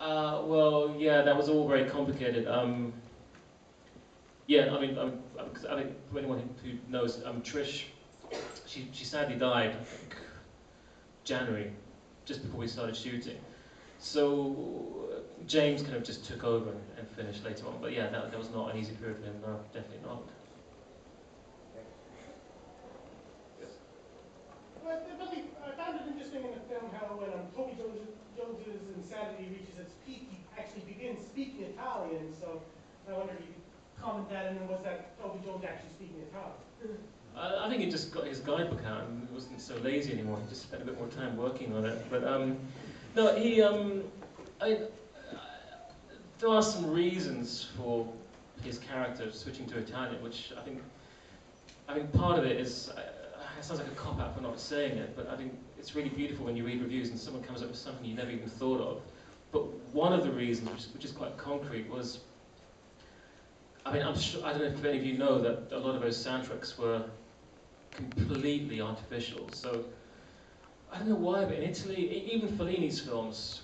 Well, yeah, that was all very complicated. Yeah, I mean, 'cause I think for anyone who knows, Trish, she sadly died, I think, January, just before we started shooting. So James kind of just took over and finished later on. But yeah, that was not an easy period for him. No, definitely not. Well, I found it interesting in the film how when Toby Jones's insanity reaches its peak, he actually begins speaking Italian. So I wonder if you could comment that, and then was that Toby Jones actually speaking Italian? I think he just got his guidebook out and he wasn't so lazy anymore. He just spent a bit more time working on it. But no, there are some reasons for his character switching to Italian, which I think part of it is, it sounds like a cop-out for not saying it, but I think it's really beautiful when you read reviews and someone comes up with something you never even thought of. But one of the reasons, which is quite concrete, was, I mean, I'm sure, I don't know if any of you know that a lot of those soundtracks were completely artificial. So I don't know why, but in Italy, even Fellini's films,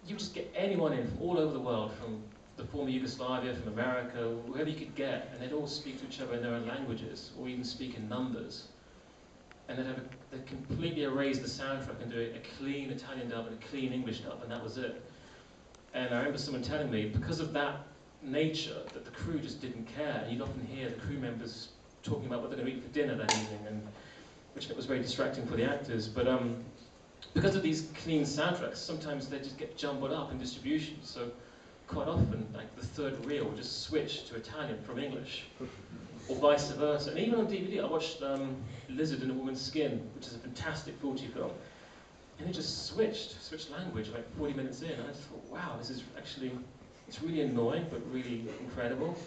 you just get anyone in from all over the world, from the former Yugoslavia, from America, whoever you could get, and they'd all speak to each other in their own languages, or even speak in numbers. And they'd completely erase the soundtrack and do a clean Italian dub and a clean English dub, and that was it. And I remember someone telling me, because of that nature, that the crew just didn't care. You'd often hear the crew members talking about what they're going to eat for dinner that evening, and which was very distracting for the actors. But because of these clean soundtracks, sometimes they just get jumbled up in distribution. So quite often, like the third reel will just switch to Italian from English, or vice versa. And even on DVD, I watched Lizard in a Woman's Skin, which is a fantastic Fulci film, and it just switched language like 40 minutes in. And I just thought, wow, this is actually, it's really annoying, but really incredible.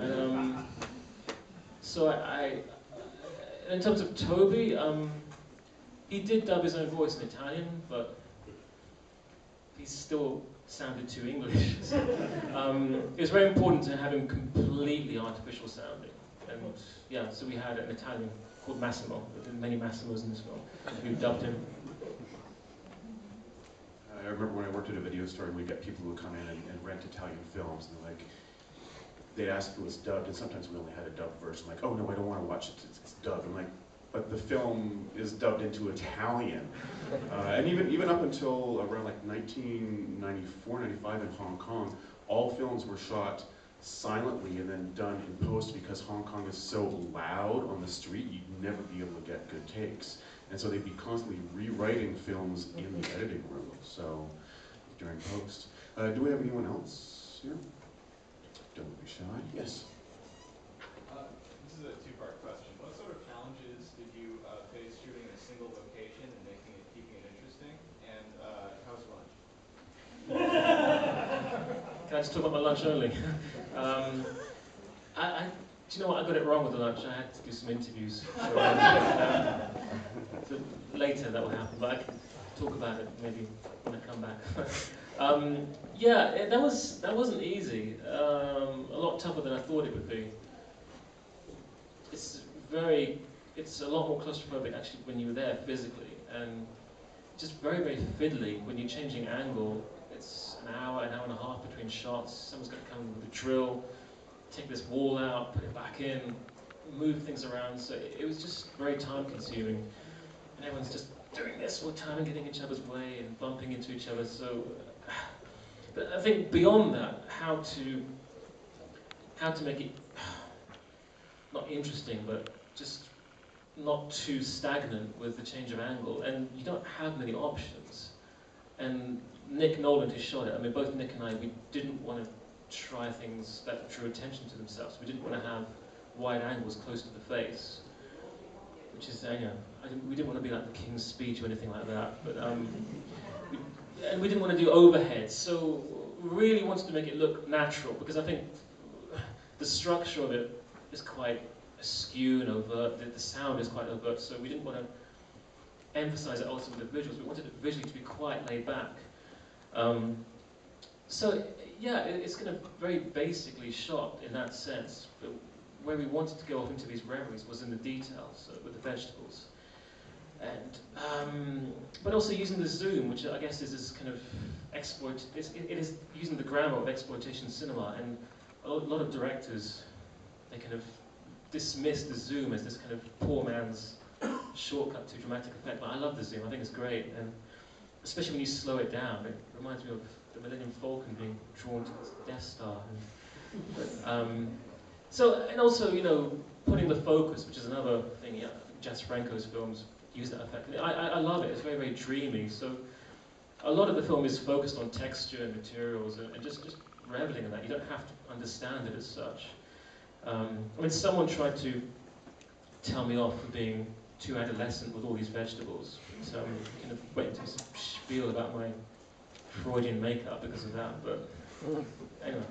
And so in terms of Toby, he did dub his own voice in Italian, but he still sounded too English. So, it was very important to have him completely artificial sounding. And yeah, so we had an Italian called Massimo. There were many Massimos in this film who dubbed him. I remember when I worked at a video store, and we'd get people who would come in and rent Italian films, and they'd ask if it was dubbed, and sometimes we only had a dubbed version. Like, oh no, I don't want to watch it, it's dubbed. I'm like, but the film is dubbed into Italian. And even up until around like 1994, 95 in Hong Kong, all films were shot silently and then done in post, because Hong Kong is so loud on the street, you'd never be able to get good takes. And so they'd be constantly rewriting films in the editing room, so during post. Do we have anyone else here? Don't be shy. Yes? This is a two-part question. What sort of challenges did you face shooting in a single location and keeping it interesting? And how's lunch? Can I just talk about my lunch only? Do you know what? I got it wrong with the lunch. I had to do some interviews. So later that will happen, but I can talk about it maybe when I come back. Yeah, that wasn't easy. A lot tougher than I thought it would be. It's a lot more claustrophobic actually when you were there physically, and just very, very fiddly when you're changing angle. It's an hour and a half between shots. Someone's got to come with a drill, take this wall out, put it back in, move things around. So it was just very time consuming. And everyone's just doing this all the time and getting in each other's way and bumping into each other. So, but I think beyond that, how to make it not interesting, but just not too stagnant with the change of angle. And you don't have many options. And Nick Nolan, who shot it, I mean, both Nick and I, we didn't want to try things that drew attention to themselves. We didn't want to have wide angles close to the face, which is, we didn't want to be like the King's Speech or anything like that. But and we didn't want to do overheads, so we really wanted to make it look natural, because I think the structure of it is quite askew and overt. The sound is quite overt, so we didn't want to emphasize it also with the visuals. We wanted it visually to be quite laid back. So yeah, it's kind of very basically shot in that sense. But where we wanted to go off into these reveries was in the details with the vegetables. And but also using the zoom, which I guess is this kind of it is using the grammar of exploitation cinema, and a lot of directors, they kind of dismiss the zoom as this kind of poor man's shortcut to dramatic effect. But I love the zoom. I think it's great, and especially when you slow it down, it reminds me of the Millennium Falcon being drawn to the Death Star. And also, you know, putting the focus, which is another thing. Yeah, Jess Franco's films use that effect. I love it. It's very, very dreamy. So a lot of the film is focused on texture and materials, and just reveling in that. You don't have to understand it as such. I mean, someone tried to tell me off for being too adolescent with all these vegetables. So I kind of went into some spiel about my Freudian makeup because of that. But anyway.